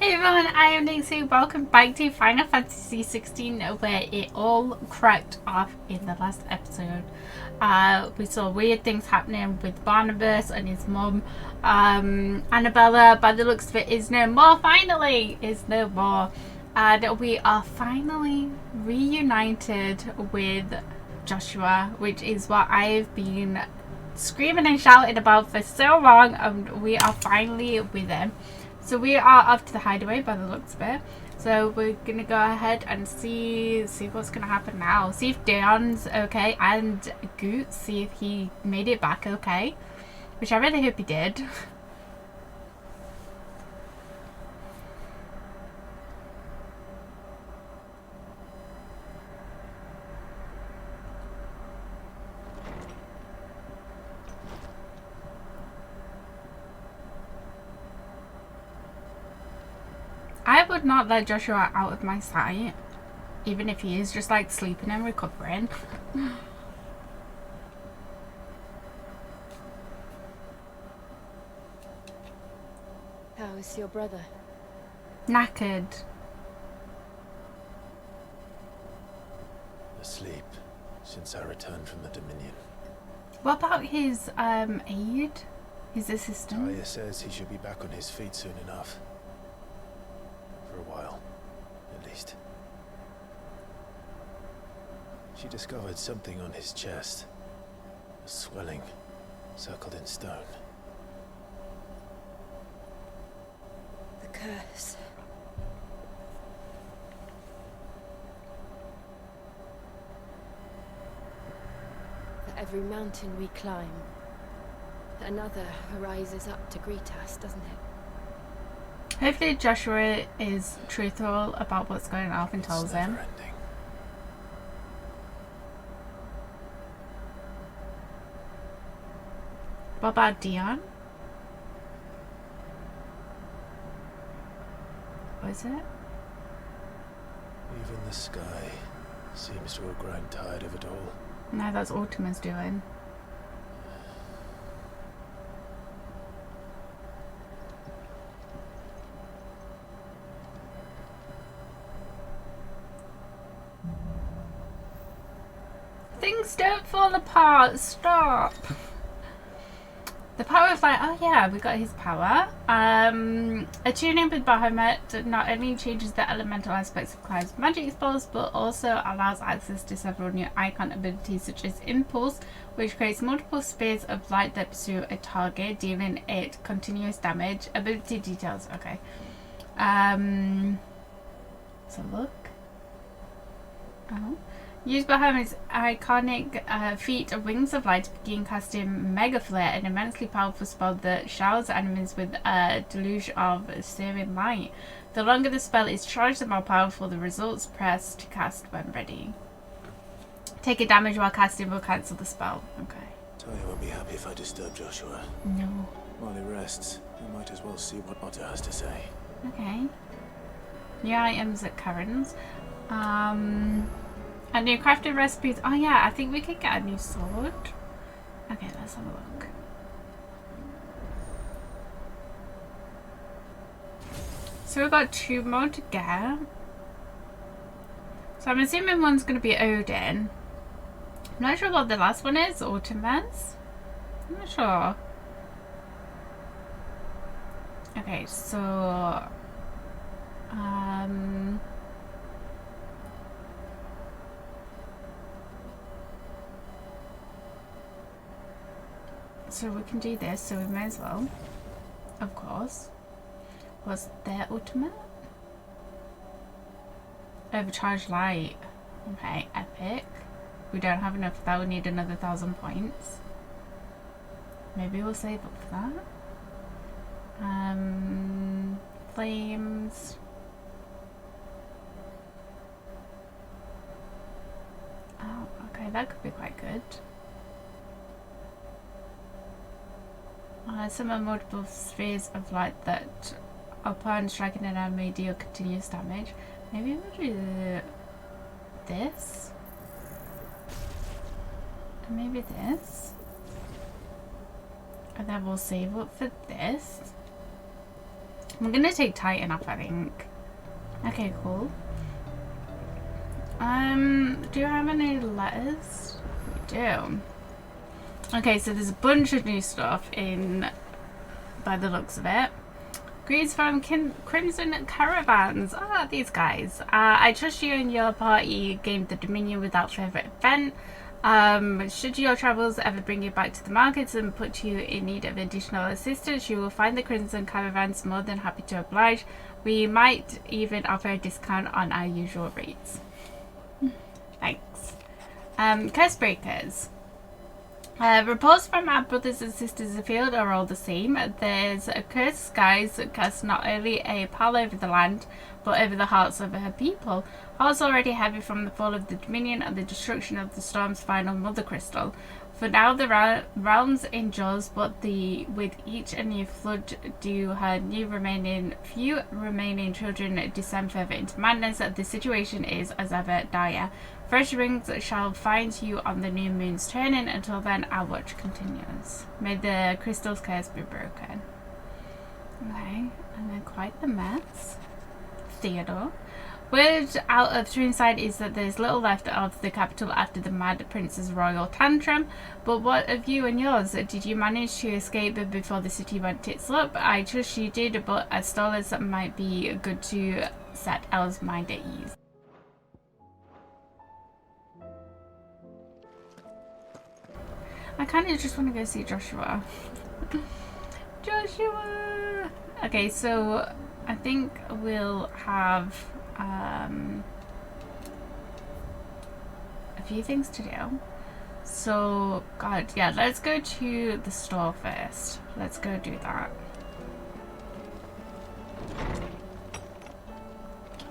Hey everyone, I am Nancy. Welcome back to Final Fantasy 16, where it all cracked off in the last episode. We saw weird things happening with Barnabas and his mum. Annabella, by the looks of it, is no more. Finally, is no more. And we are finally reunited with Joshua, which is what I've been screaming and shouting about for so long, and we are finally with him. So we are off to the hideaway by the looks of it. So we're gonna go ahead and see what's gonna happen now. See if Dion's okay and Goot, see if he made it back okay. Which I really hope he did. I would not let Joshua out of my sight, even if he is just like sleeping and recovering. How is your brother? Knackered. Asleep since I returned from the Dominion. What about his aide? His assistant? Talia says he should be back on his feet soon enough. For a while, at least. She discovered something on his chest. A swelling, circled in stone. The curse. For every mountain we climb, another arises up to greet us, doesn't it? Hopefully Joshua is truthful about what's going on and tells him. Never-ending. What about Dion? What is it? Even the sky seems to have grown tired of it all. No, that's Ultima's doing. Things don't fall apart. Stop. The power of light. Oh yeah, we got his power. Attuning with Bahamut not only changes the elemental aspects of Clive's magic spells, but also allows access to several new icon abilities such as Impulse, which creates multiple spheres of light that pursue a target, dealing it continuous damage. Ability details. Okay. So look. Oh. Use Bahamut's iconic feat of Wings of Light to begin casting Mega Flare, an immensely powerful spell that showers enemies with a deluge of searing light. The longer the spell is charged, the more powerful the results. Press to cast when ready. Taking damage while casting will cancel the spell. Okay. Talia won't be happy if I disturb Joshua. No. While he rests, we might as well see what Otter has to say. Okay. New items at Karen's. And new crafting recipes. Oh yeah, I think we could get a new sword. Okay, let's have a look. So we've got 2 more to get. So I'm assuming one's going to be Odin. I'm not sure what the last one is. Ultima's? I'm not sure. Okay, so... So we can do this, so we may as well. Of course. What's their ultimate? Overcharged light. Okay, epic. We don't have enough for that, we need another 1,000 points. Maybe we'll save up for that. Flames. Oh, okay, that could be quite good. Summon multiple spheres of light that, upon striking an enemy, deal continuous damage. Maybe we'll do this. And maybe this. And then we'll save up for this. I'm gonna take Titan off, I think. Okay, cool. Do you have any letters? We do. Okay, so there's a bunch of new stuff in, by the looks of it. Greetings from Crimson Caravans. Ah, these guys. I trust you and your party gained the Dominion without further event. Should your travels ever bring you back to the markets and put you in need of additional assistance, you will find the Crimson Caravans more than happy to oblige. We might even offer a discount on our usual rates. Thanks. Curse Breakers. Reports from our brothers and sisters afield are all the same. There's a cursed skies that cast not only a pall over the land, but over the hearts of her people. Hearts already heavy from the fall of the Dominion and the destruction of the Storm's final Mother Crystal. For now the realms endures, but with each a new flood do her few remaining children descend further into madness. The situation is as ever dire. Fresh rings shall find you on the new moon's turning. Until then, our watch continues. May the crystal's curse be broken. Okay, and then quite the mess. Theodore. Word out of Trueside is that there's little left of the capital after the Mad Prince's royal tantrum. But what of you and yours? Did you manage to escape before the city went tits up? I trust you did, but as stallers might be good to set Elle's mind at ease. I kind of just want to go see Joshua. Joshua! Okay, so I think we'll have a few things to do. So, God, yeah, let's go to the store first. Let's go do that.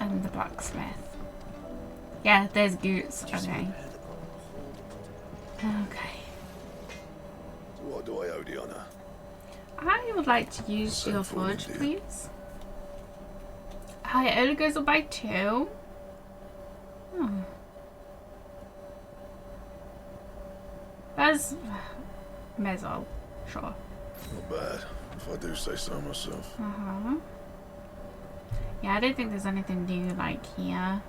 And the blacksmith. Yeah, there's Goots. Okay. Okay. What do I owe the honor? I would like to use your forge, please. It only goes up by 2. Hmm. That's Mezzal, sure. Not bad, if I do say so myself. Yeah, I don't think there's anything new like here.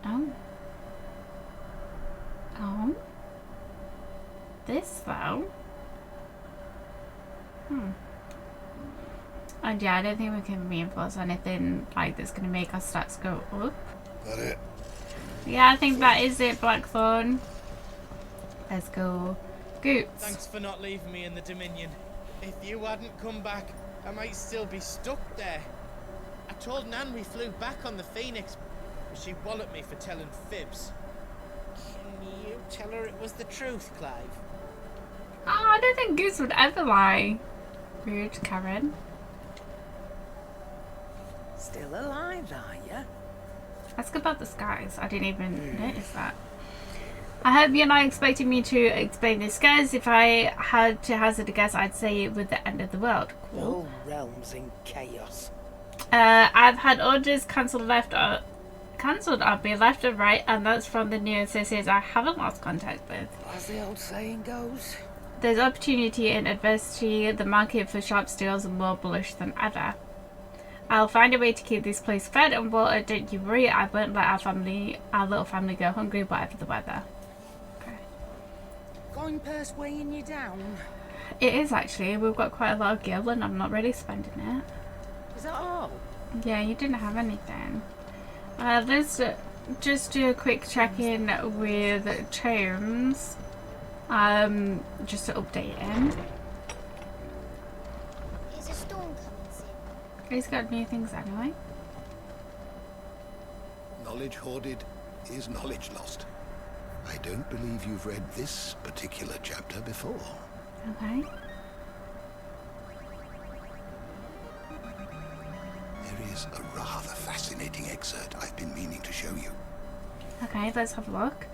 Oh. This though. And yeah, I don't think we can reinforce anything like that's going to make our stats go up. That it? Yeah, I think that is it, Blackthorn. Let's go. Goots. Thanks for not leaving me in the Dominion. If you hadn't come back, I might still be stuck there. I told Nan we flew back on the Phoenix, but she walloped me for telling fibs. Can you tell her it was the truth, Clive? Oh, I don't think Goots would ever lie. Rude, Karen. Still alive, are you? Ask about the skies. I didn't even notice that. I hope you're not expecting me to explain the skies. If I had to hazard a guess, I'd say it was the end of the world. The whole realm's in chaos. I've had orders cancelled on me left and right, and that's from the new associates I haven't lost contact with. As the old saying goes. There's opportunity in adversity. The market for sharp steels are more bullish than ever. I'll find a way to keep this place fed and watered. Don't you worry. I won't let our little family go hungry, whatever the weather. Okay. Coin purse weighing you down? It is actually. We've got quite a lot of gil and I'm not really spending it. Is that all? Yeah, you didn't have anything. Let's just do a quick check-in with Tomes. Just to update him. There's a storm coming soon. He's got new things anyway. Knowledge hoarded is knowledge lost. I don't believe you've read this particular chapter before. Okay. There is a rather fascinating excerpt I've been meaning to show you. Okay, let's have a look.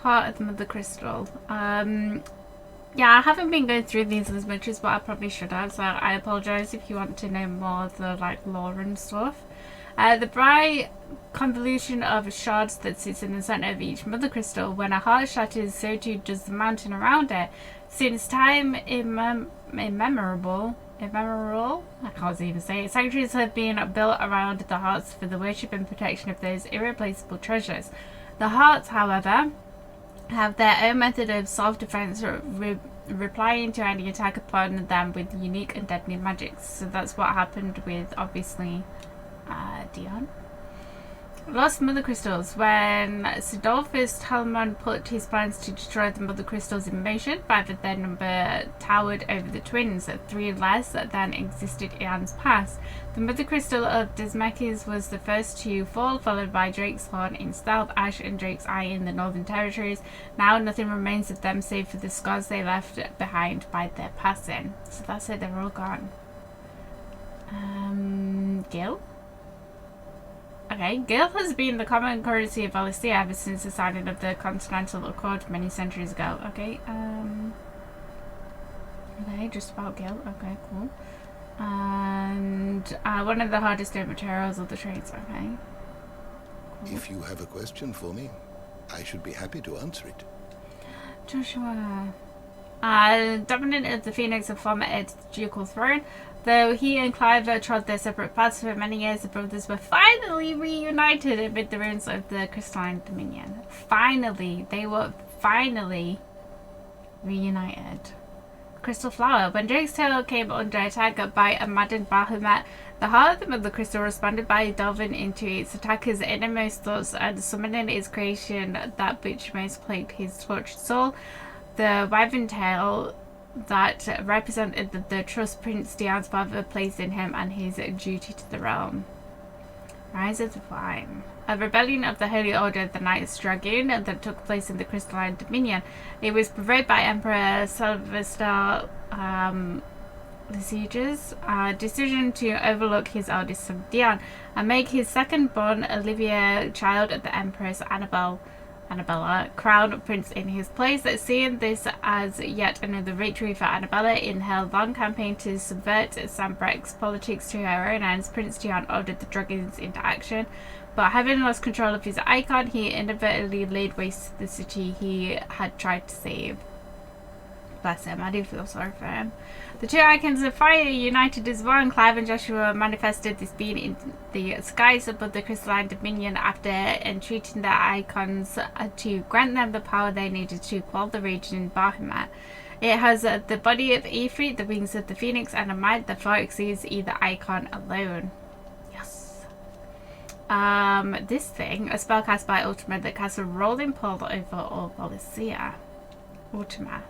Heart of the Mother Crystal. Yeah, I haven't been going through these as much as what I probably should have, so I apologise if you want to know more of the lore and stuff. The bright convolution of shards that sits in the centre of each Mother Crystal. When a heart shatters, so too does the mountain around it. Since time immemorable, Ephemeral, I can't even say it. Sanctuaries have been built around the hearts for the worship and protection of those irreplaceable treasures. The hearts, however, have their own method of self-defense, replying to any attack upon them with unique and deadly magics. So that's what happened with, obviously, Dion. Lost Mother Crystals. When Sidolphus Talmon put his plans to destroy the Mother Crystals in motion, 5 of their number towered over the twins, 3 less than existed in Anne's past. The Mother Crystal of Desmekis was the first to fall, followed by Drake's Horn in Stealth, Ash and Drake's Eye in the Northern Territories. Now nothing remains of them save for the scars they left behind by their passing. So that's it, they're all gone. Gil? Okay, Gil has been the common currency of Valencia ever since the signing of the Continental Accord many centuries ago. Okay, okay, just about Gil. Okay, cool. And one of the hardest to materials of the trades. Okay. Cool. If you have a question for me, I should be happy to answer it. Joshua. Dominant of the Phoenix and former heir to the ducal throne. Though he and Clive trod their separate paths for many years, the brothers were finally reunited amid the ruins of the Crystalline Dominion. Finally, they were finally reunited. Crystal Flower. When Drake's Tail came under attack by a maddened Bahamut, the heart of the Mother Crystal responded by delving into its attacker's innermost thoughts and summoning its creation, that which most plagued his tortured soul. The wyvern tail that represented the trust Prince Dion's father placed in him and his duty to the realm. Rise of the Vine. A rebellion of the Holy Order of the Knights Dragoon that took place in the Crystalline Dominion. It was provoked by Emperor Sylvester the Siege's decision to overlook his eldest son Dion and make his second-born Olivia, child of the Empress Annabella, crown prince in his place. Seeing this as yet another victory for Annabella in her long campaign to subvert Sambrecht's politics to her own ends, Prince Dion ordered the dragons into action, but having lost control of his icon, he inadvertently laid waste to the city he had tried to save. Bless him, I do feel sorry for him. The two icons of fire united as one. Clive and Joshua manifested this being in the skies above the Crystalline Dominion after entreating their icons to grant them the power they needed to quell the region in Bahamut. It has the body of Ifrit, the wings of the Phoenix, and a might that far exceeds either icon alone. Yes. This thing, a spell cast by Ultima that casts a rolling pull over all Valencia. Ultima.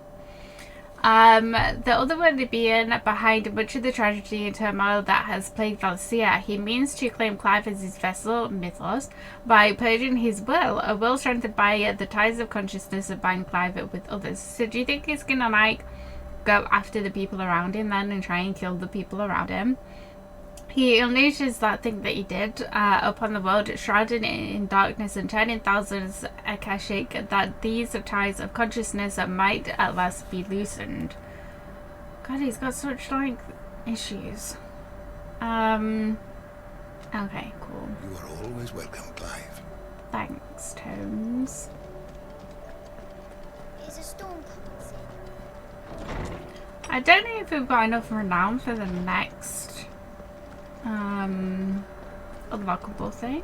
The other one being behind much of the tragedy and turmoil that has plagued Valencia. He means to claim Clive as his vessel, Mythos, by purging his will, a will strengthened by the ties of consciousness that bind Clive with others. So do you think he's gonna, like, go after the people around him then and try and kill the people around him? He unleashes that thing that he did upon the world, shrouded in darkness and turning thousands akashic, that these ties of consciousness might at last be loosened. God, he's got such, like, issues. Okay, cool. You are always welcome, Clive. Thanks, Tomes. Is a storm coming soon? I don't know if we've got enough renown for the next unlockable thing.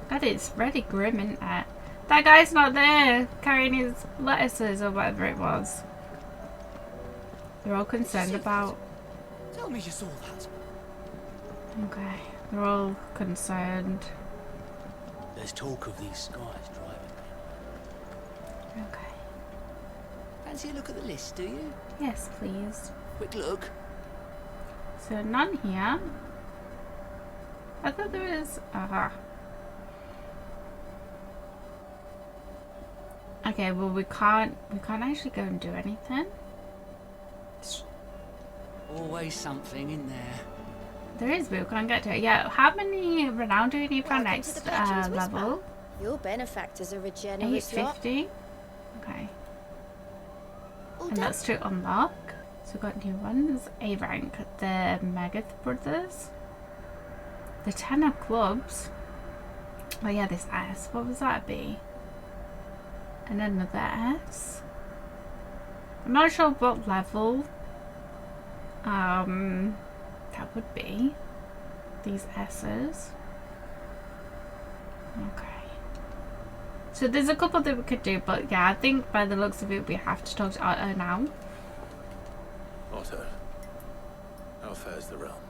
That is really grim, isn't it? That guy's not there carrying his lettuces or whatever it was. They're all concerned about. Tell me you saw that. Okay, they're all concerned. There's talk of these skies driving me. Okay. Fancy a look at the list, do you? Yes, please. Quick look. So none here. I thought there was. Okay, well we can't actually go and do anything. Always something in there. There is, but we can't get to it. Yeah, how many renown do we need for our Welcome next to the Patron's Whisper. level? Your benefactors are a generous lot. 850. Okay. All And done. that's to unlock. So we've got new ones. A rank. The Megath brothers. The 10 of clubs. Oh yeah, this S. What was that be? And another S. I'm not sure what level That would be these S's. Okay. So there's a couple that we could do, but yeah, I think by the looks of it, we have to talk to Otto now. Otto, how fares the realm?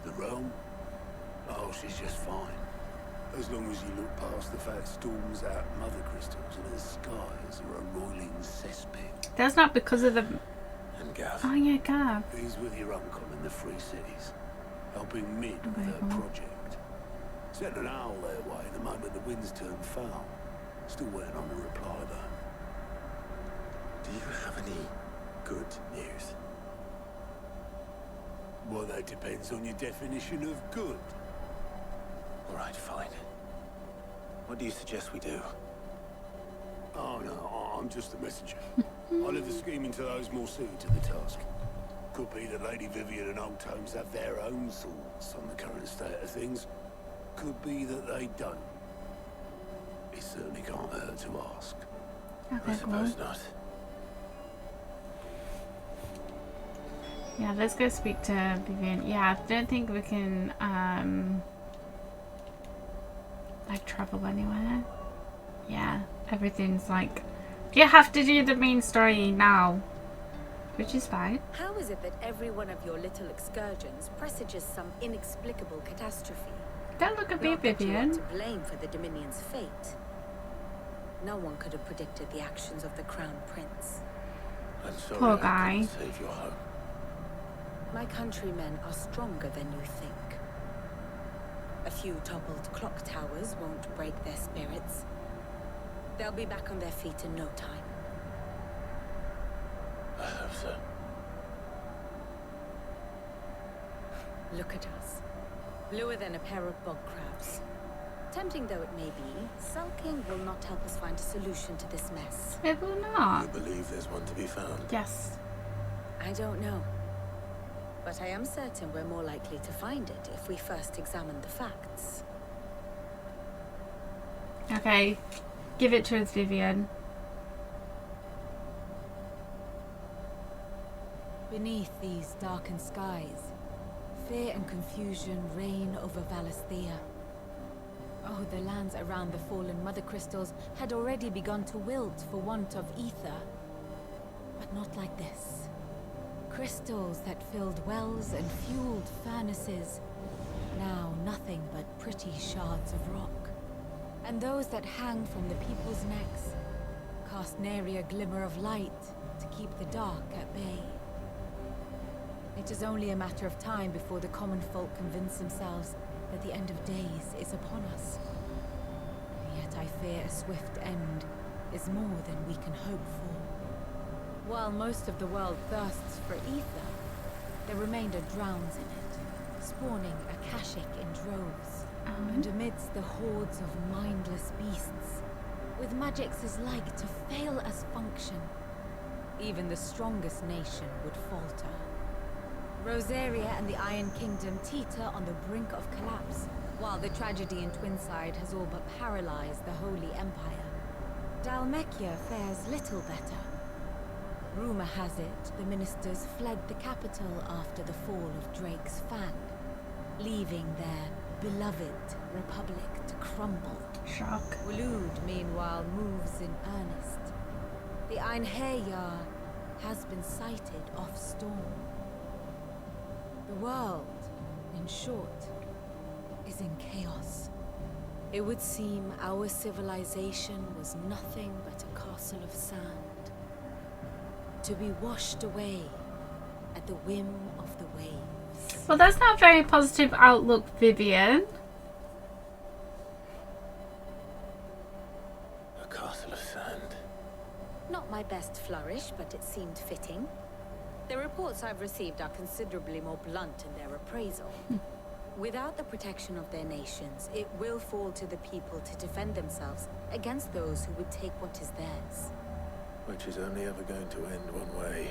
The realm? Oh, she's just fine. As long as you look past the fact storms out mother crystals and the skies are a roiling cesspit. That's not because of the... And Gav? Oh yeah, Gav. He's with your uncle in the Free Cities, helping Mid with Okay, her cool. project. Sent an owl their way the moment the winds turned foul. Still waiting on a reply though. Do you have any good news? Well, that depends on your definition of good. All right, fine. What do you suggest we do? Oh no, I'm just the messenger. I'll leave the scheming to those more suited to the task. Could be that Lady Vivian and Old Tomes have their own thoughts on the current state of things. Could be that they don't. It certainly can't hurt to ask. I Okay, suppose cool. not. Yeah, let's go speak to Vivian. Yeah, I don't think we can, like, travel anywhere. Yeah, everything's like... You have to do the main story now. Which is fine. How is it that every one of your little excursions presages some inexplicable catastrophe? Don't look at me, Not that you are Vivian. to blame for the Dominion's fate. No one could have predicted the actions of the Crown Prince. I'm sorry Poor I guy. couldn't save your home. My countrymen are stronger than you think. A few toppled clock towers won't break their spirits. They'll be back on their feet in no time. I hope so. Look at us. Bluer than a pair of bog crabs. Tempting though it may be, sulking will not help us find a solution to this mess. It will You not. believe there's one to be found? Yes. I don't know. But I am certain we're more likely to find it if we first examine the facts. Okay. Give it to us, Vivian. Beneath these darkened skies, fear and confusion reign over Valisthea. Oh, the lands around the fallen mother crystals had already begun to wilt for want of ether. But not like this. Crystals that filled wells and fueled furnaces, now nothing but pretty shards of rock. And those that hang from the people's necks cast nary a glimmer of light to keep the dark at bay. It is only a matter of time before the common folk convince themselves that the end of days is upon us. Yet I fear a swift end is more than we can hope for. While most of the world thirsts for ether, the remainder drowns in it, spawning Akashic in droves. And amidst the hordes of mindless beasts, with magics as like to fail as function, even the strongest nation would falter. Rosaria and the Iron Kingdom teeter on the brink of collapse, while the tragedy in Twinside has all but paralyzed the Holy Empire. Dalmekia fares little better. Rumor has it the ministers fled the capital after the fall of Drake's Fang, leaving their beloved republic to crumble. Shock. Waloed, meanwhile, moves in earnest. The Einherjar has been sighted off Storm. The world, in short, is in chaos. It would seem our civilization was nothing but a castle of sand, to be washed away at the whim of the waves. Well, that's not a very positive outlook, Vivian. A castle of sand. Not my best flourish, but it seemed fitting. The reports I've received are considerably more blunt in their appraisal. Without the protection of their nations, it will fall to the people to defend themselves against those who would take what is theirs. Which is only ever going to end one way.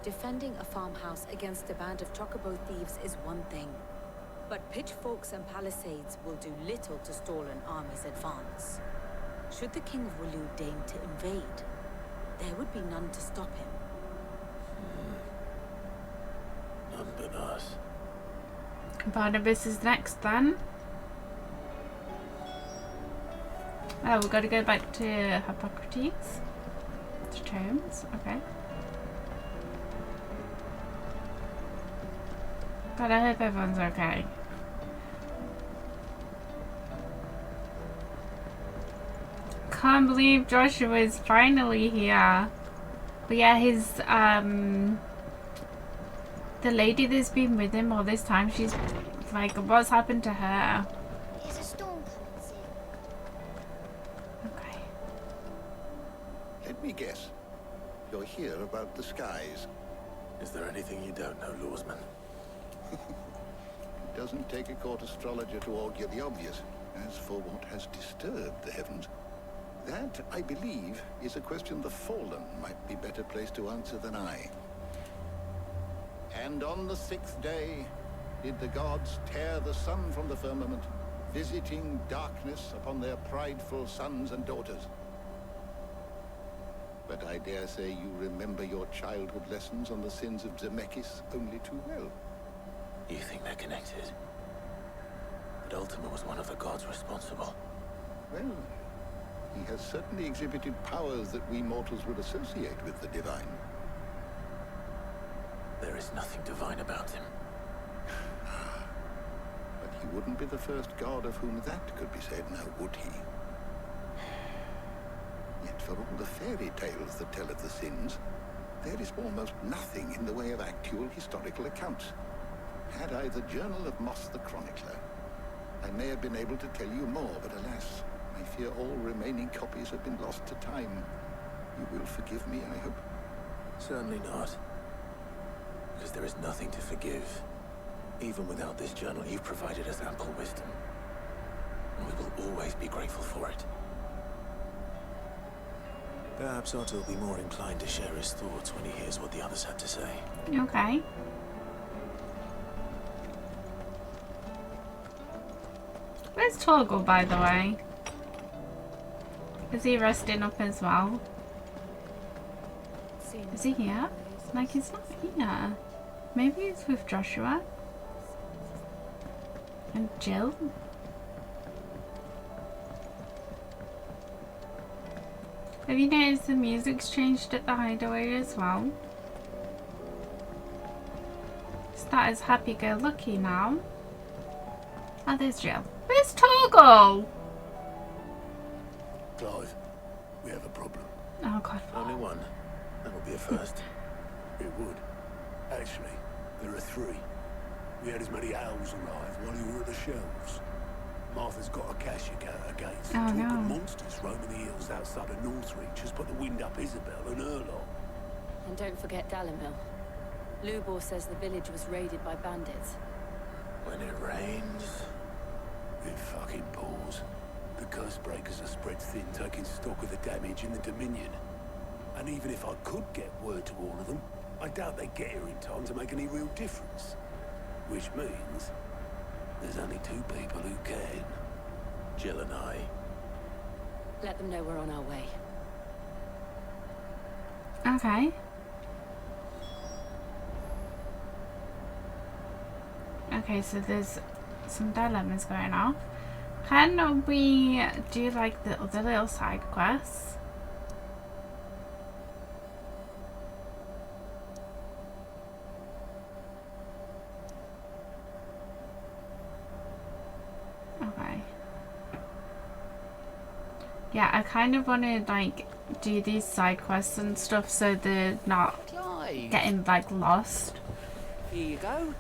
Defending a farmhouse against a band of chocobo thieves is one thing, but pitchforks and palisades will do little to stall an army's advance. Should the King of Waloed deign to invade, there would be none to stop him. Barnabas is next then. Oh, we've got to go back to Hippocrates. To terms, okay. But I hope everyone's okay. Can't believe Joshua is finally here. But yeah, his the lady that's been with him all this time, she's like, what's happened to her? There's a storm coming soon. Okay. Let me guess. You're here about the skies. Is there anything you don't know, Lawsman? It doesn't take a court astrologer to augur the obvious. As for what has disturbed the heavens, that, I believe, is a question the Fallen might be better placed to answer than I. And on the 6th day, did the gods tear the sun from the firmament, visiting darkness upon their prideful sons and daughters. But I dare say you remember your childhood lessons on the sins of Zemeckis only too well. You think they're connected? But Ultima was one of the gods responsible. Well, he has certainly exhibited powers that we mortals would associate with the divine. There is nothing divine about him. But he wouldn't be the first god of whom that could be said, now would he? Yet for all the fairy tales that tell of the sins, there is almost nothing in the way of actual historical accounts. Had I the Journal of Moss the Chronicler, I may have been able to tell you more, but alas, I fear all remaining copies have been lost to time. You will forgive me, I hope? Certainly not. Because there is nothing to forgive. Even without this journal, you've provided us ample wisdom. And we will always be grateful for it. Perhaps Otto will be more inclined to share his thoughts when he hears what the others had to say. Okay. Where's Torgal, by the way? Is he resting up as well? Is he here? Like, he's not here. Maybe he's with Joshua? And Jill? Have you noticed the music's changed at the hideaway as well? It's not as happy-go-lucky now. Oh, there's Jill. Where's Torgal? Clive, we have a problem. Oh god. Only one. That will be a first. It would. Actually, there are 3. We had as many owls arrive while you were at the shelves. Martha's got a cash account against Oh, talk no. of monsters roaming the hills outside of Northreach has put the wind up Isabel and her lot. And don't forget Dalimil. Lubor says the village was raided by bandits. When it rains... It fucking pours. The curse breakers are spread thin, taking stock of the damage in the Dominion. And even if I could get word to all of them, I doubt they'd get here in time to make any real difference. Which means there's only 2 people who can. Jill and I. Let them know we're on our way. Okay. Okay, so there's some dilemmas going on. Can we do like the other little side quests? Okay. Yeah, I kind of want to like do these side quests and stuff so they're not Clive, getting like lost. here you go.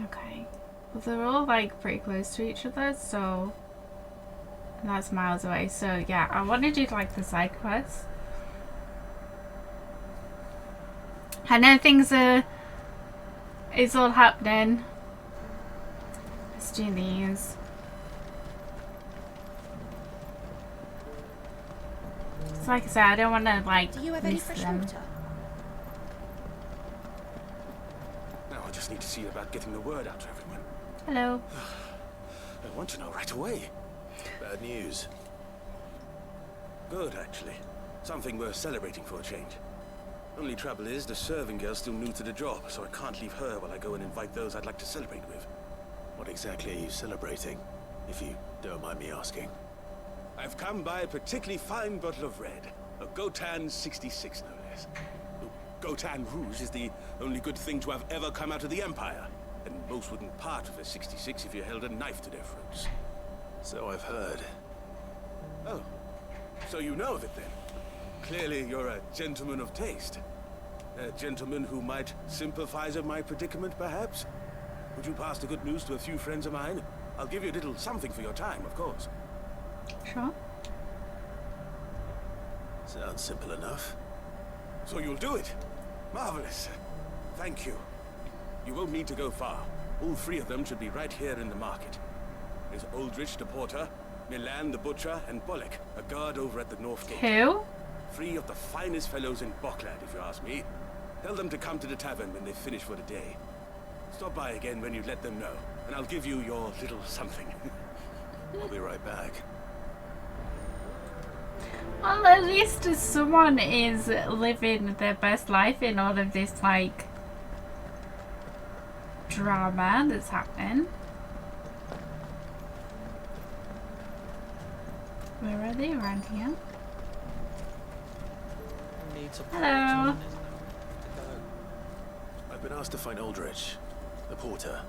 Okay. Well, they're all like pretty close to each other, so and that's miles away. So yeah, I want to do like the side quests. I know things are. It's all happening. Let's do these. So like I said, I don't want to like Do you have any miss fresh them. water? Now I just need to see about getting the word out to everyone. Hello. I want to know right away. Bad news. Good, actually. Something worth celebrating for a change. Only trouble is, the serving girl's still new to the job, so I can't leave her while I go and invite those I'd like to celebrate with. What exactly are you celebrating, if you don't mind me asking? I've come by a particularly fine bottle of red. A Gotan 66, no less. Gotan Rouge is the only good thing to have ever come out of the Empire. And most wouldn't part with a 66 if you held a knife to their throats. So I've heard. Oh, so you know of it then? Clearly you're a gentleman of taste. A gentleman who might sympathize with my predicament, perhaps? Would you pass the good news to a few friends of mine? I'll give you a little something for your time, of course. Sure. Sounds simple enough. So you'll do it? Marvelous. Thank you. You won't need to go far. All three of them should be right here in the market. There's Aldrich the porter, Milan the butcher, and Bullock, a guard over at the north gate. Who? Three of the finest fellows in Bockland, if you ask me. Tell them to come to the tavern when they finish for the day. Stop by again when you let them know, and I'll give you your little something. I'll be right back. Well, at least someone is living their best life in all of this, like, drama that's happening. Where are they? Around here? Hello. I've been asked to find Aldrich, the porter.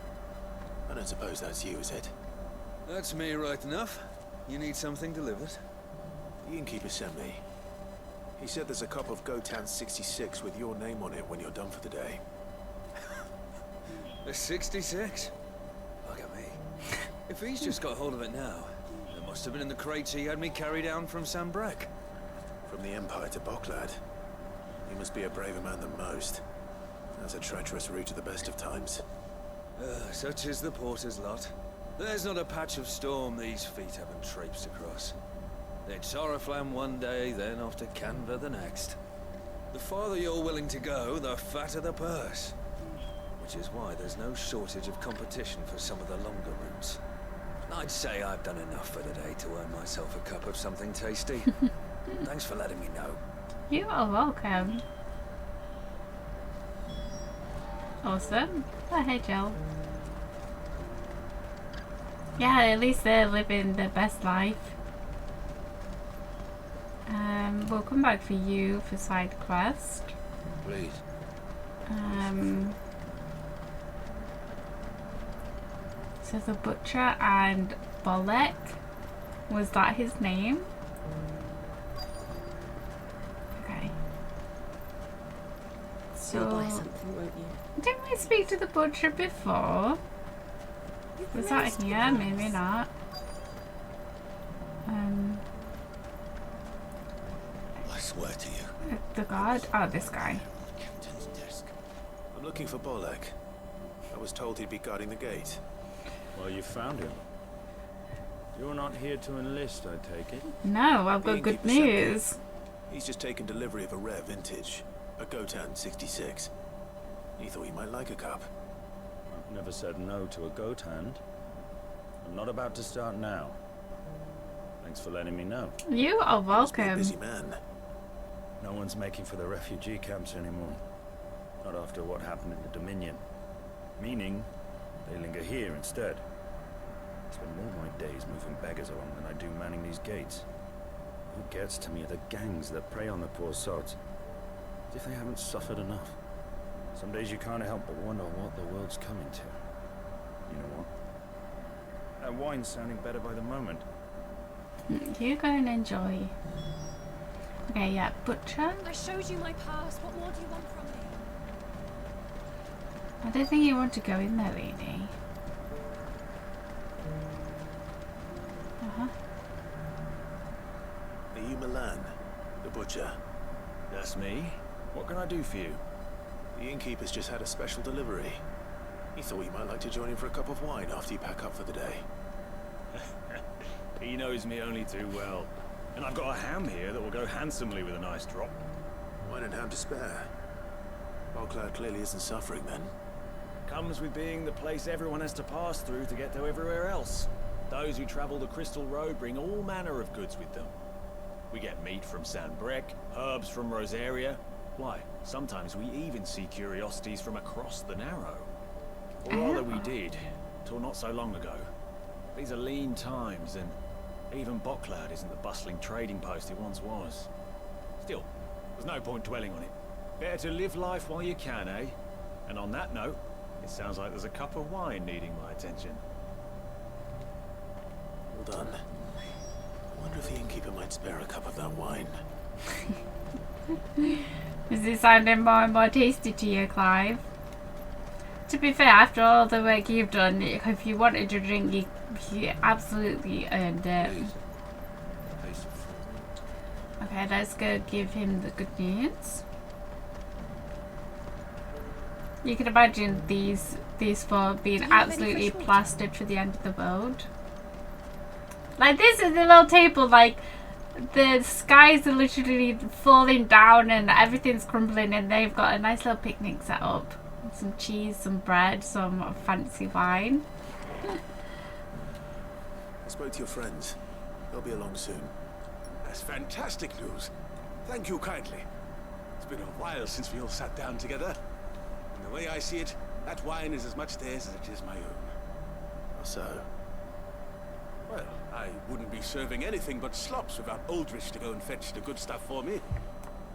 I don't suppose that's you, is it? That's me right enough. You need something delivered? The innkeeper sent me. He said there's a cup of Gotan 66 with your name on it when you're done for the day. A 66? Look at me. If he's just got hold of it now, it must have been in the crates he had me carry down from Sambrek. From the Empire to Boklad. You must be a braver man than most. That's a treacherous route at the best of times. Such is the porter's lot. There's not a patch of storm these feet haven't traipsed across. It's Oriflamme one day, then off to Canva the next. The farther you're willing to go, the fatter the purse. Which is why there's no shortage of competition for some of the longer routes. I'd say I've done enough for the day to earn myself a cup of something tasty. Thanks for letting me know. You are welcome. Awesome. Oh, hey, Jill. Yeah, at least they're living their best life. We'll come back for you for side quest. Please. So the butcher and Bullock, was that his name? Okay. So You'll buy something, won't you? didn't we speak to the butcher before? Was that here? Maybe not. I swear to you. The guard? Oh, this guy. Captain's desk. I'm looking for Bullock. I was told he'd be guarding the gate. Well, you found him. You're not here to enlist, I take it? No, I've got good news. He's just taken delivery of a rare vintage, a Gotan 66. He thought he might like a cup. I've never said no to a goat hand. I'm not about to start now. Thanks for letting me know. You are welcome. Busy man. No one's making for the refugee camps anymore. Not after what happened in the Dominion. Meaning, they linger here instead. I spend more of my days moving beggars along than I do manning these gates. What gets to me are the gangs that prey on the poor sods. As if they haven't suffered enough. Some days you can't help but wonder what the world's coming to. You know what? That wine's sounding better by the moment. You're going to enjoy. Okay, yeah, butcher. I showed you my past. What more do you want from me? I don't think you want to go in there, lady. Are you Milan, the butcher? That's me. What can I do for you? The innkeeper's just had a special delivery. He thought you might like to join him for a cup of wine after you pack up for the day. He knows me only too well. And I've got a ham here that will go handsomely with a nice drop. Wine and ham to spare. Boklad clearly isn't suffering then. Comes with being the place everyone has to pass through to get to everywhere else. Those who travel the Crystal Road bring all manner of goods with them. We get meat from Sanbrec, herbs from Rosaria. Why, sometimes we even see curiosities from across the Narrow. Or rather we did, till not so long ago. These are lean times, and even Bocklad isn't the bustling trading post it once was. Still, there's no point dwelling on it. Better to live life while you can, eh? And on that note, it sounds like there's a cup of wine needing my attention. Well done. I wonder if the innkeeper might spare a cup of that wine. Is it sounding more and more tasty to you, Clive? To be fair, after all the work you've done, if you wanted to drink, you absolutely earned it. Okay, let's go give him the good news. You can imagine these four being absolutely plastered for the end of the world. Like, this is the little table, like, the skies are literally falling down and everything's crumbling, and they've got a nice little picnic set up. Some cheese, some bread, some fancy wine. I spoke to your friends. They'll be along soon. That's fantastic news. Thank you kindly. It's been a while since we all sat down together. And the way I see it, that wine is as much theirs as it is my own. How so? Well, I wouldn't be serving anything but slops without Aldrich to go and fetch the good stuff for me.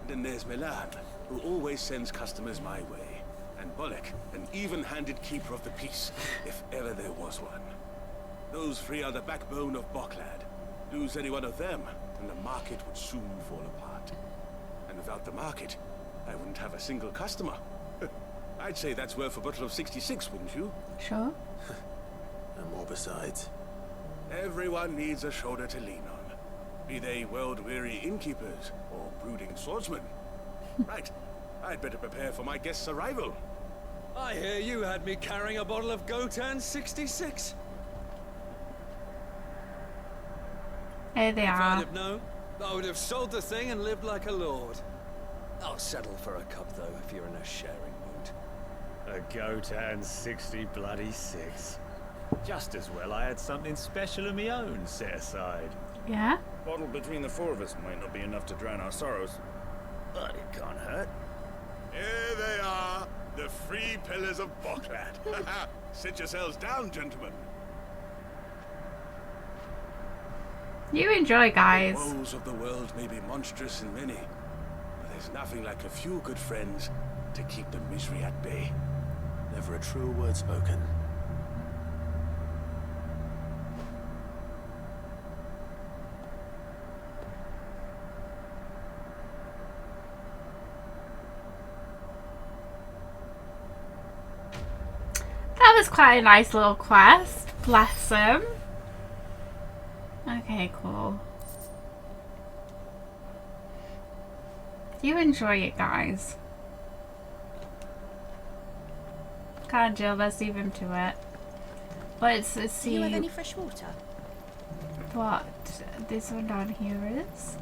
And then there's Milan, who always sends customers my way. And Bolek, an even-handed keeper of the peace, if ever there was one. Those three are the backbone of Bocklad. Lose any one of them, and the market would soon fall apart. And without the market, I wouldn't have a single customer. I'd say that's worth a bottle of 66, wouldn't you? Sure. And more besides. Everyone needs a shoulder to lean on. Be they world-weary innkeepers or brooding swordsmen. Right. I'd better prepare for my guest's arrival. I hear you had me carrying a bottle of Gotan 66. Here they If are. I'd have known, I would have sold the thing and lived like a lord. I'll settle for a cup, though, if you're in a sharing mood. A Gotan 60 bloody 6. Just as well I had something special of my own set aside. Yeah? Bottle between the four of us might not be enough to drown our sorrows, but it can't hurt. Here they are, the three pillars of Bocklad. Sit yourselves down, gentlemen. You enjoy, guys. The woes of the world may be monstrous and many, but there's nothing like a few good friends to keep the misery at bay. Never a truer word spoken. That was quite a nice little quest. Bless him. Okay, cool. You enjoy it, guys. Can't Jill, let's leave him to it. Let's see. Do you have any fresh water? What this one down here is.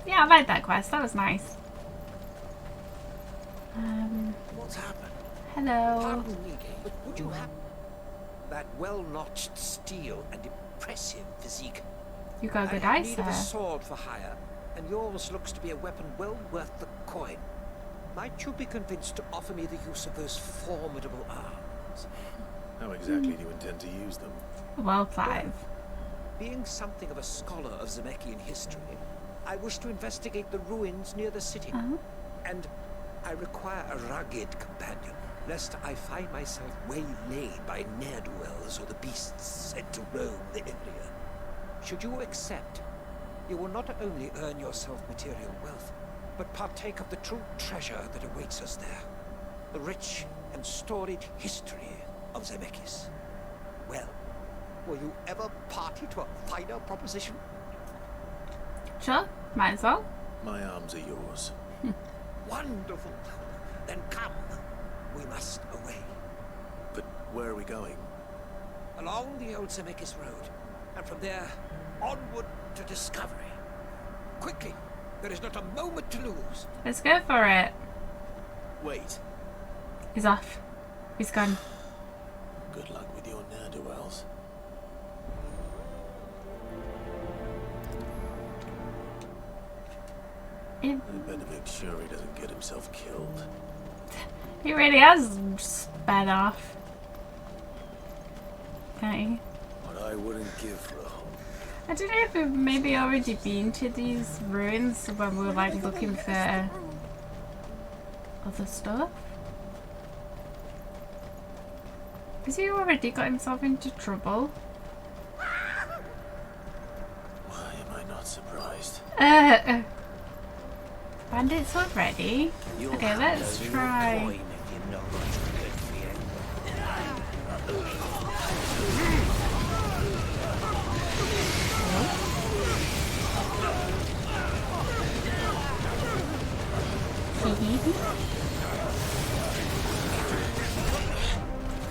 Yeah, I like that quest. That was nice. What's happened? Hello. Pardon me, but would you have that well-notched steel and impressive physique? You got good I eyes, need of a sir. sword for hire, and yours looks to be a weapon well worth the coin. Might you be convinced to offer me the use of those formidable arms? How exactly do you intend to use them? Well, Clive. Being something of a scholar of Zemeckis history, I wish to investigate the ruins near the city. And I require a rugged companion, lest I find myself waylaid by ne'er-do-wells or the beasts sent to roam the area. Should you accept, you will not only earn yourself material wealth, but partake of the true treasure that awaits us there. The rich and storied history of Zemeckis. Well, were you ever party to a finer proposition? Sure, might as well. My arms are yours. Wonderful. Then come. We must away. But where are we going? Along the old Zemeckis Road, and from there, onward to discovery. Quickly, there is not a moment to lose. Let's go for it. Wait. He's off. He's gone. Good luck with your ne'er-do-wells. We better make sure he doesn't get himself killed. He really has sped off. Okay. What I wouldn't give for a home. I don't know if we've maybe already been to these ruins when we were like looking for other stuff. Has he already got himself into trouble? Why am I not surprised? Bandits already? Okay, let's try.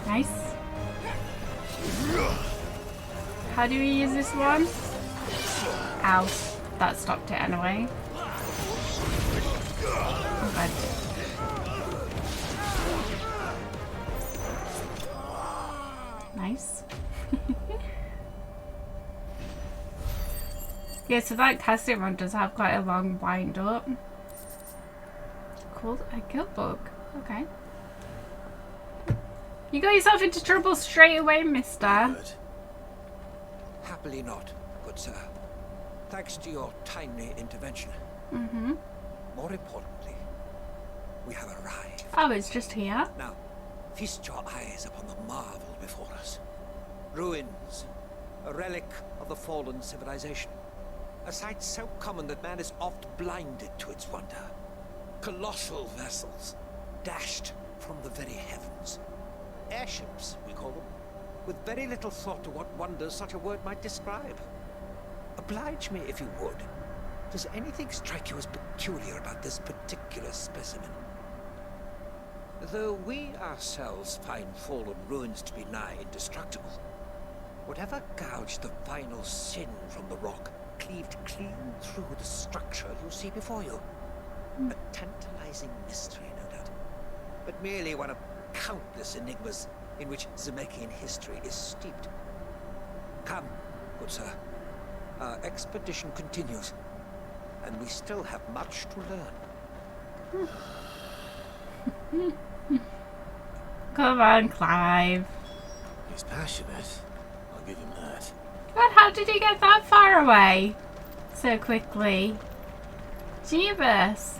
Nice. How do we use this one? Ow. That stopped it anyway. Oh god. Nice. Yeah, so that casting run does have quite a long wind up. Called a guild book. Okay. You got yourself into trouble straight away, mister. Happily not, good sir. Thanks to your timely intervention. Mm-hmm. More importantly, we have arrived. Oh, it's just here? Now, feast your eyes upon the marvel before us. Ruins, a relic of the fallen civilization. A sight so common that man is oft blinded to its wonder. Colossal vessels, dashed from the very heavens. Airships, we call them, with very little thought to what wonders such a word might describe. Oblige me if you would. Does anything strike you as peculiar about this particular specimen? Though we ourselves find fallen ruins to be nigh indestructible, whatever gouged the final sin from the rock cleaved clean through the structure you see before you. A tantalizing mystery, no doubt, but merely one of countless enigmas in which Zemeckis history is steeped. Come, good sir. Our expedition continues, and we still have much to learn. Come on, Clive. He's passionate. I'll give him that. God, how did he get that far away so quickly? Jeebus.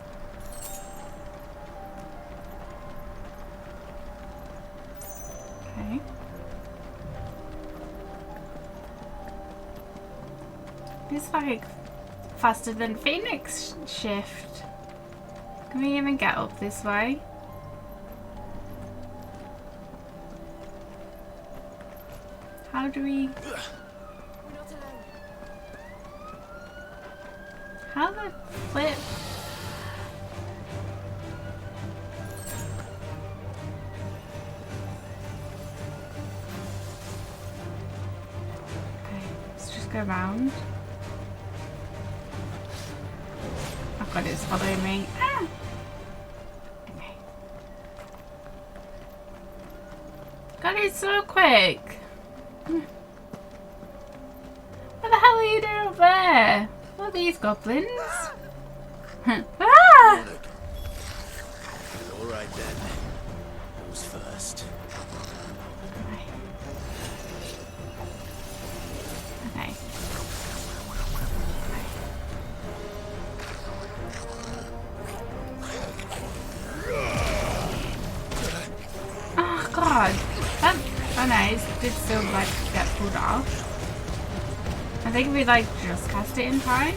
Okay. It's like faster than Phoenix shift. Can we even get up this way? How do we... How the flip? Okay, let's just go around. Oh god, it's following me. Ah! Okay. God, it's so quick. What the hell are you doing up there? What are these goblins? Ah! Alright then. Who's first? Okay. Oh god. That nice did still like get pulled off. I think we like just cast it in time.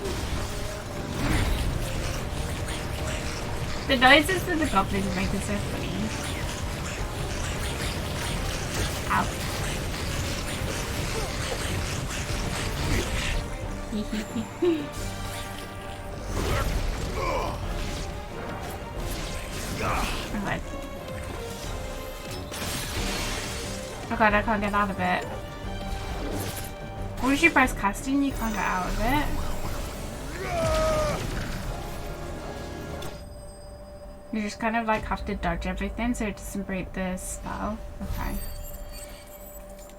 The noises that the goblins make are so funny. Ow. Okay. Oh god, I can't get out of it. Once you press casting, you can't get out of it. You just kind of like have to dodge everything so it doesn't break the spell. Okay.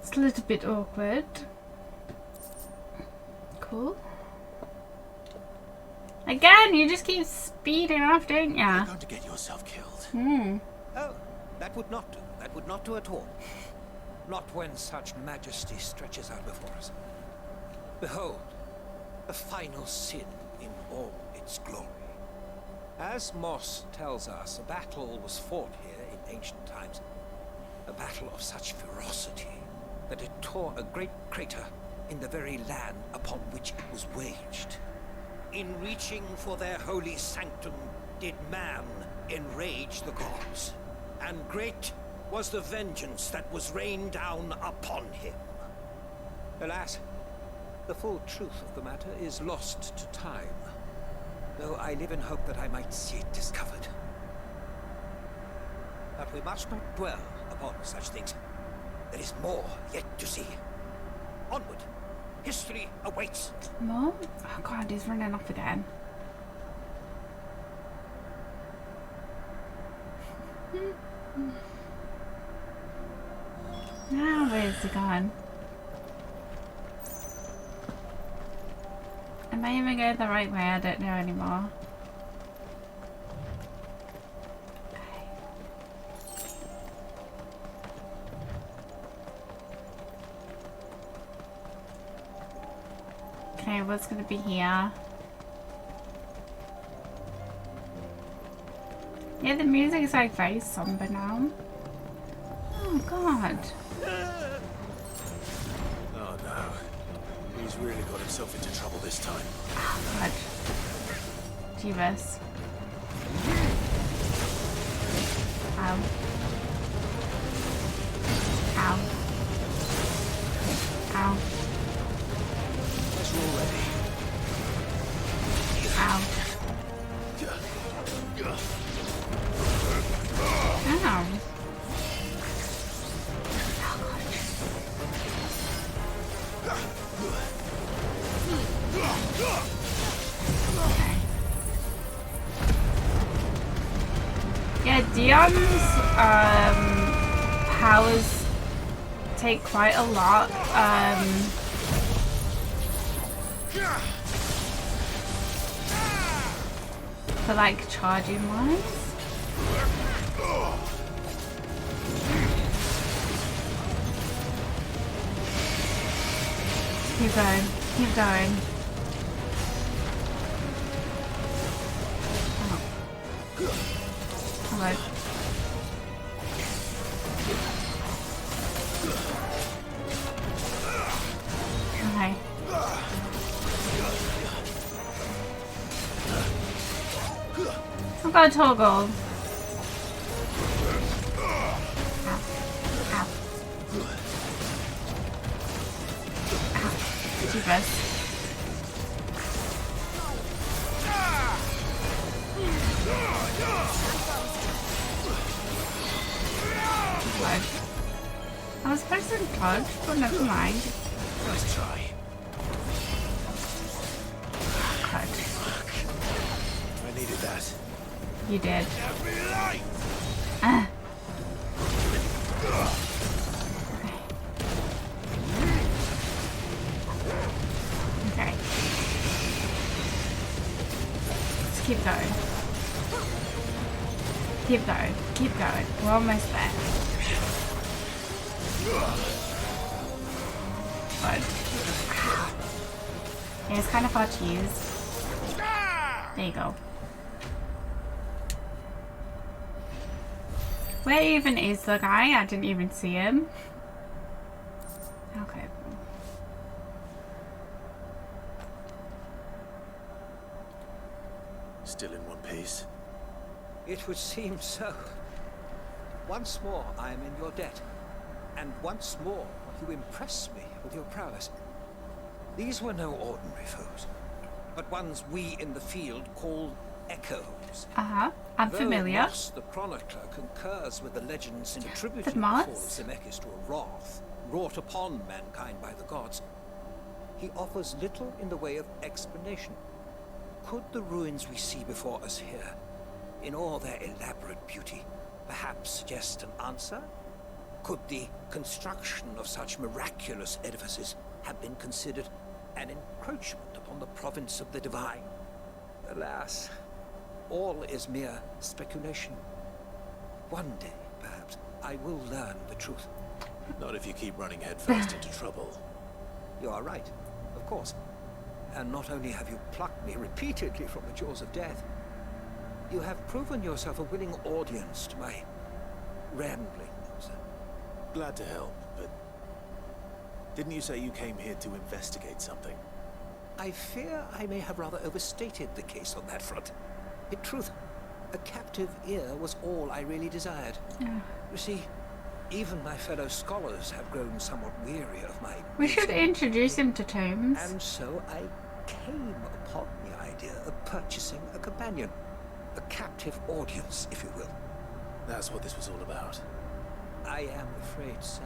It's a little bit awkward. Cool. Again, you just keep speeding off, don't ya? You're going to get yourself killed. Oh, that would not do. That would not do at all. Not when such majesty stretches out before us. Behold, the final sin in all its glory. As Moss tells us, a battle was fought here in ancient times. A battle of such ferocity that it tore a great crater in the very land upon which it was waged. In reaching for their holy sanctum, did man enrage the gods, and great was the vengeance that was rained down upon him. Alas, the full truth of the matter is lost to time, though I live in hope that I might see it discovered. But we must not dwell upon such things. There is more yet to see. Onward. History awaits. More? Oh god, he's running off again. Now, where's he gone? Am I even going the right way? I don't know anymore. Okay, what's gonna be here? Yeah, the music is like very somber now. Oh god. Oh no. He's really got himself into trouble this time. Oh god. Jeebus. Ow. Ow. Ow. Guess we're all ready. Ow. Ow. Yeah, Dion's powers take quite a lot. For like charging wise. Keep going. Keep going. Oh. Alright. Okay. I've got a toggle. Ow. Ow. Ow. Jesus. What? I was pressing dodge, but never mind. Nice try. God. I needed that. You did. Okay. Let's keep going. Keep going. Keep going. We're almost there. Good. Yeah, it's kind of hard to use. There you go. Where even is the guy? I didn't even see him. Okay. Still in one piece. It would seem so. Once more I am in your debt. And once more you impress me with your prowess. These were no ordinary foes, but ones we in the field call echoes. I'm familiar. Moss, the chronicler, concurs with the legends attributing the fall of Zemeckis to a wrath wrought upon mankind by the gods. He offers little in the way of explanation. Could the ruins we see before us here, in all their elaborate beauty, perhaps suggest an answer? Could the construction of such miraculous edifices have been considered an encroachment upon the province of the divine? Alas, all is mere speculation. One day, perhaps, I will learn the truth. Not if you keep running headfirst into trouble. You are right, of course. And not only have you plucked me repeatedly from the jaws of death, you have proven yourself a willing audience to my ramblings. Glad to help, but didn't you say you came here to investigate something? I fear I may have rather overstated the case on that front. In truth, a captive ear was all I really desired. You see, even my fellow scholars have grown somewhat weary of my... We should introduce him to Tomes. And so I came upon the idea of purchasing a companion. A captive audience, if you will. That's what this was all about. I am afraid so.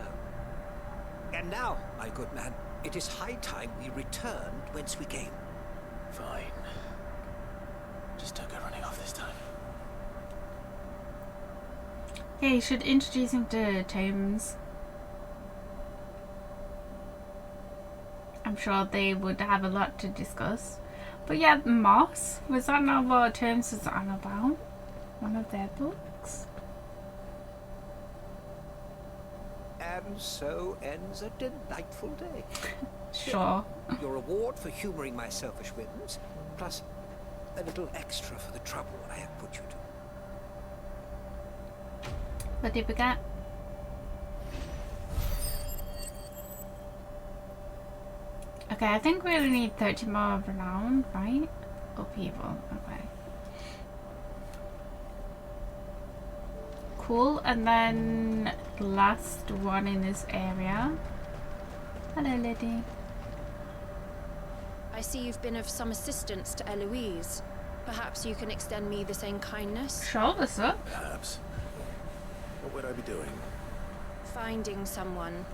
And now, my good man, it is high time we returned whence we came. Fine. Just don't go running off this time. Yeah, you should introduce him to Tomes. I'm sure they would have a lot to discuss. But yeah, Moss, was that not what Tomes was on about? One of their books? And so ends a delightful day. Sure. Your reward for humoring my selfish whims, plus a little extra for the trouble I have put you to. What did we get? Okay, I think we only need 30 more renown, right? Upheaval, okay. Cool, and then last one in this area. Hello, lady. I see you've been of some assistance to Eloise. Perhaps you can extend me the same kindness? Sure, what's up? Perhaps. What would I be doing? Finding someone.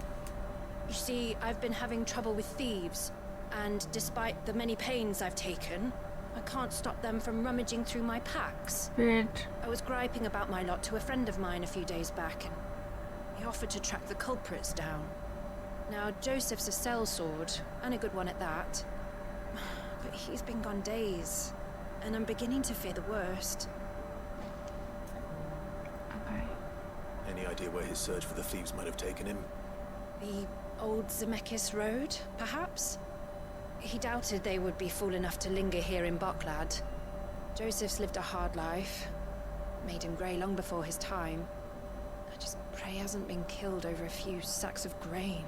You see, I've been having trouble with thieves, and despite the many pains I've taken, I can't stop them from rummaging through my packs. Weird. I was griping about my lot to a friend of mine a few days back, and he offered to track the culprits down. Now, Joseph's a sellsword, and a good one at that. But he's been gone days, and I'm beginning to fear the worst. Okay. Any idea where his search for the thieves might have taken him? The old Zemeckis Road, perhaps? He doubted they would be fool enough to linger here in Boklad. Joseph's lived a hard life. Made him grey long before his time. I just pray he hasn't been killed over a few sacks of grain.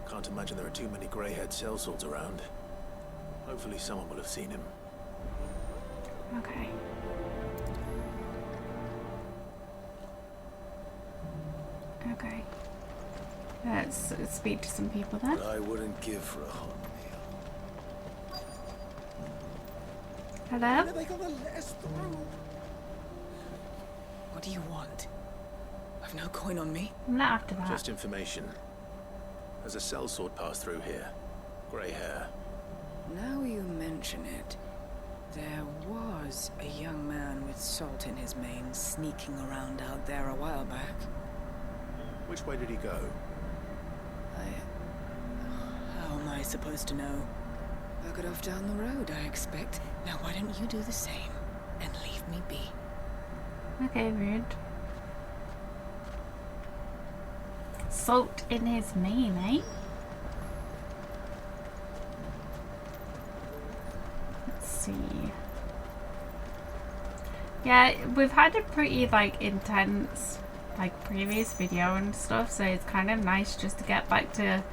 Can't imagine there are too many grey-haired sellswords around. Hopefully someone will have seen him. Okay. Okay. Let's speak to some people then. But I wouldn't give for a hot meal. Hello? When are they gonna let us through? What do you want? I've no coin on me. I'm not after that. Just information. There's a sellsword passed through here. Grey hair. Now you mention it, there was a young man with salt in his mane sneaking around out there a while back. Which way did he go? How am I supposed to know? I got off down the road, I expect. Now why don't you do the same and leave me be? Okay, rude. Salt in his mane, eh? Let's see. Yeah, we've had a pretty like intense like previous video and stuff, so it's kind of nice just to get back to a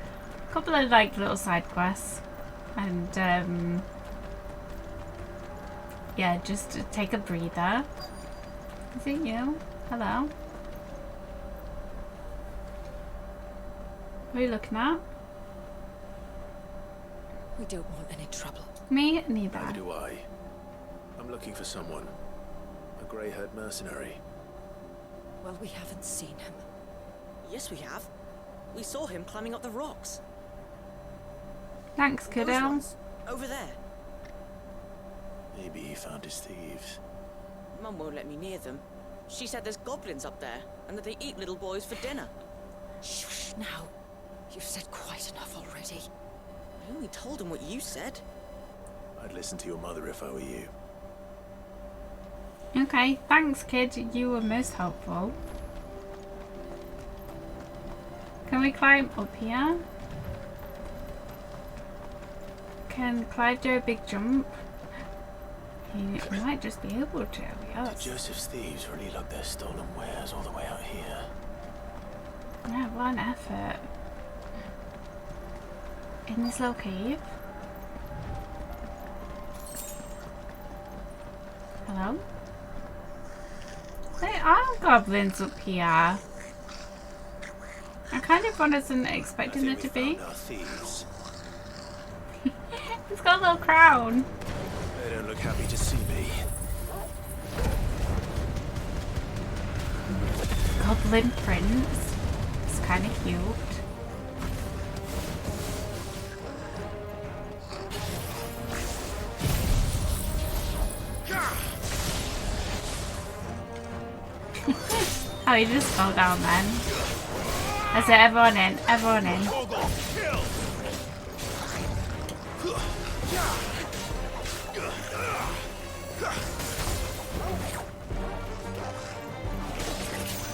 couple of like little side quests and yeah, just to take a breather. Is it you? Hello? What are you looking at? We don't want any trouble. Me? Neither. Neither do I. I'm looking for someone. A grey-haired mercenary. Well, we haven't seen him. Yes, we have. We saw him climbing up the rocks. Thanks, Those kiddo. ones, over there. Maybe he found his thieves. Mum won't let me near them. She said there's goblins up there, and that they eat little boys for dinner. Shh, now. You've said quite enough already. I only told him what you said. I'd listen to your mother if I were you. Okay, thanks kid, you were most helpful. Can we climb up here? Can Clive do a big jump? He might just be able to, yes. Did Joseph's thieves really lug their stolen wares all the way out here? Yeah, what an effort. In this little cave? Hello? There are goblins up here. I kind of wasn't expecting there to be. He's got a little crown. They don't look happy to see me. Goblin prince. It's kind of cute. Oh, he just fell down then. I said everyone in, everyone in.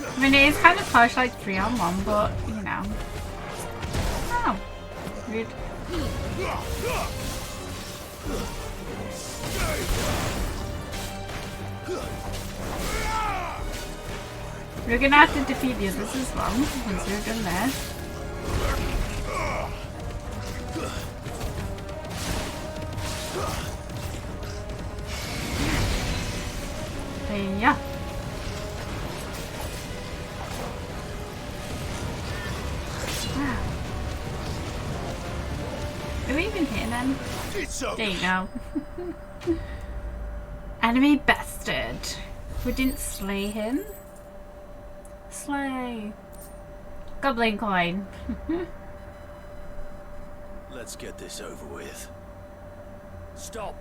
I mean, it is kind of harsh, like 3-on-1, but you know. Oh, rude. We're gonna have to defeat the others as well once we're done there. Yeah. Wow. Are we even hitting them? There you go. Enemy bested. We didn't slay him. Slay. Goblin coin. Let's get this over with. Stop.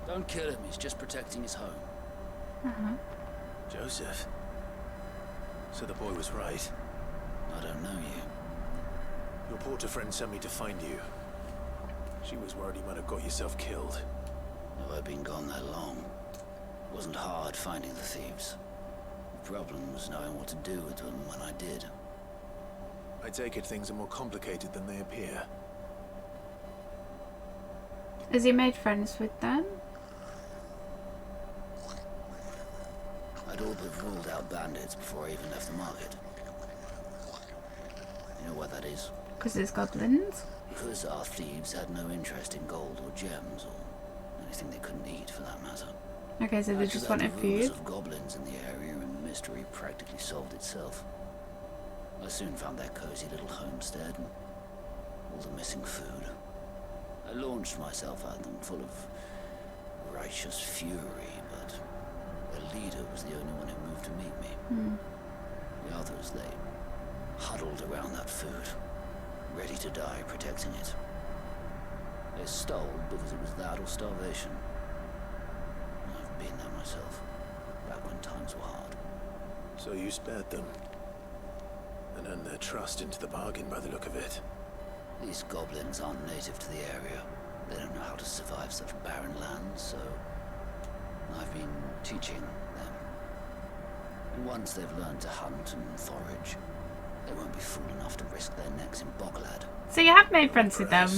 Don't kill him, he's just protecting his home. Joseph? So the boy was right. I don't know you. Your porter friend sent me to find you. She was worried you might have got yourself killed. Have I been gone that long? It wasn't hard finding the thieves. The problem was knowing what to do with them when I did. I take it things are more complicated than they appear. Has he made friends with them? I'd all but ruled out bandits before I even left the market. You know why that is? Because it's goblins? Because our thieves had no interest in gold or gems or anything they couldn't eat for that matter. Okay, so they just wanted the rumors food? of goblins in the area and the mystery practically solved itself. I soon found their cozy little homestead and all the missing food. I launched myself at them full of righteous fury, but their leader was the only one who moved to meet me. The others, they huddled around that food, ready to die protecting it. They stole because it was that or starvation. I've been there myself, back when times were hard. So you spared them? And earned their trust into the bargain by the look of it. These goblins aren't native to the area. They don't know how to survive such barren lands, so I've been teaching them. And once they've learned to hunt and forage, they won't be fool enough to risk their necks in Boglad. So you have made friends with them?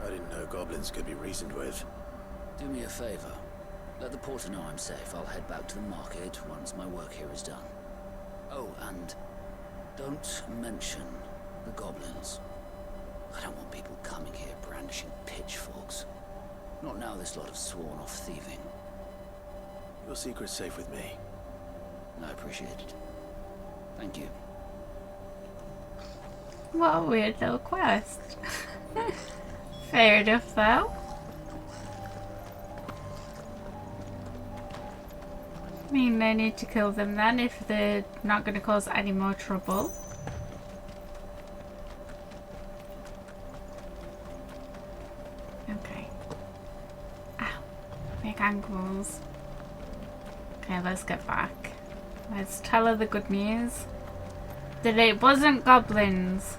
I didn't know goblins could be reasoned with. Do me a favor. Let the porter know I'm safe. I'll head back to the market once my work here is done. Oh, and don't mention the goblins. I don't want people coming here brandishing pitchforks. Not now this lot have sworn off thieving. Your secret's safe with me. I appreciate it. Thank you. What a weird little quest. Fair enough though. I mean, no need to kill them then if they're not going to cause any more trouble. Okay. Ow. Big ankles. Okay, let's get back. Let's tell her the good news. That it wasn't goblins.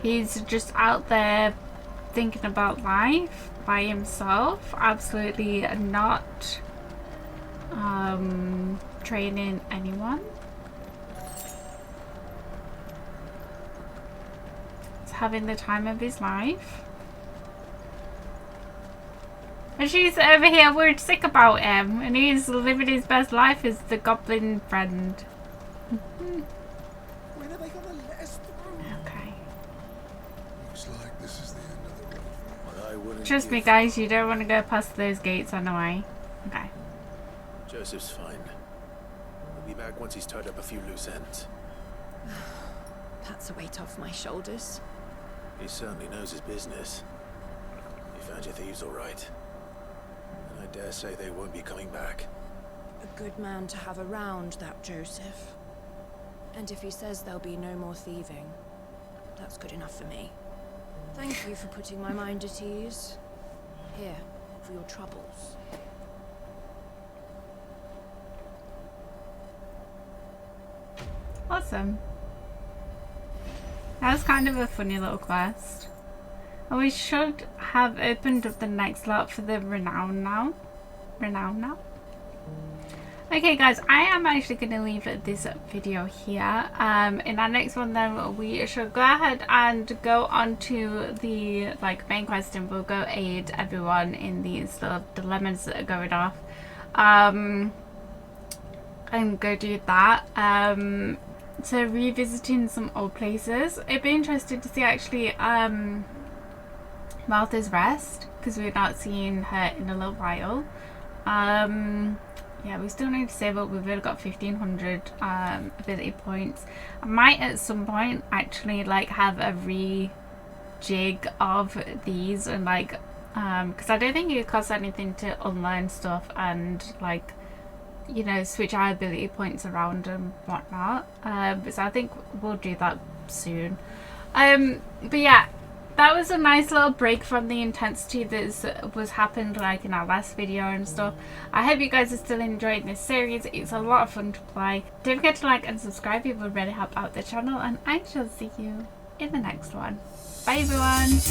He's just out there thinking about life by himself, absolutely not training anyone. He's having the time of his life. And she's over here worried sick about him, and he's living his best life as the goblin friend. When are they gonna let us through? Okay. Looks like this is the end of the road. But I wouldn't Trust me, give- guys, you don't want to go past those gates on the way. Okay. Joseph's fine. He'll be back once he's tied up a few loose ends. That's a weight off my shoulders. He certainly knows his business. You found your thieves all right. And I dare say they won't be coming back. A good man to have around, that Joseph. And if he says there'll be no more thieving, that's good enough for me. Thank you for putting my mind at ease. Here, for your troubles. Awesome. That was kind of a funny little quest. And we should have opened up the next lot for the renown now. Okay guys, I am actually going to leave this video here. In our next one then, we should go ahead and go on to the main quest, and we'll go aid everyone in these little dilemmas that are going off. And go do that. So revisiting some old places. It'd be interesting to see actually Martha's Rest, because we're not seeing her in a little while. Yeah, we still need to save up. We've only got 1500 ability points. I might at some point actually have a rejig of these, and because I don't think it costs anything to unlearn stuff and you know, switch our ability points around and whatnot. So I think we'll do that soon. But yeah, that was a nice little break from the intensity that was happened in our last video and stuff. I hope you guys are still enjoying this series. It's a lot of fun to play. Don't forget to like and subscribe, it would really help out the channel, and I shall see you in the next one. Bye everyone.